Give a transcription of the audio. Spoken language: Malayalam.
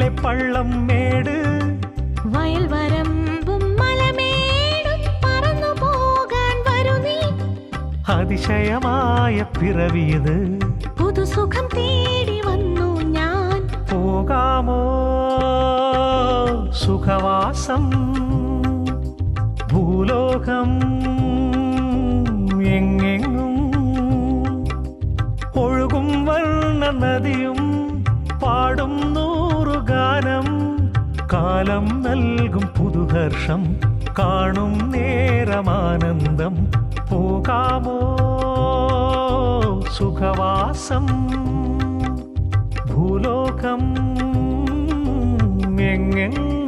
മേലെ പള്ളം മേട് വയൽ വരമ്പും മലമേടും പറന്നു പോകാൻ വരൂ നീ. അതിശയമായ പിറവിയത് പുതുസുഖം തേടി വന്നു ഞാൻ. പോകാമോ സുഖവാസം ഭൂലോകം എങ്ങെങ്ങും ഒഴുകും വർണ്ണ നദിയും പാടും നൂറുഗാനം. കാലം നൽകും പുതുഹർഷം കാണും നേരമാനന്ദം. പോകാമോ സുഖവാസം ഭൂലോകം എങ്ങെങ്ങും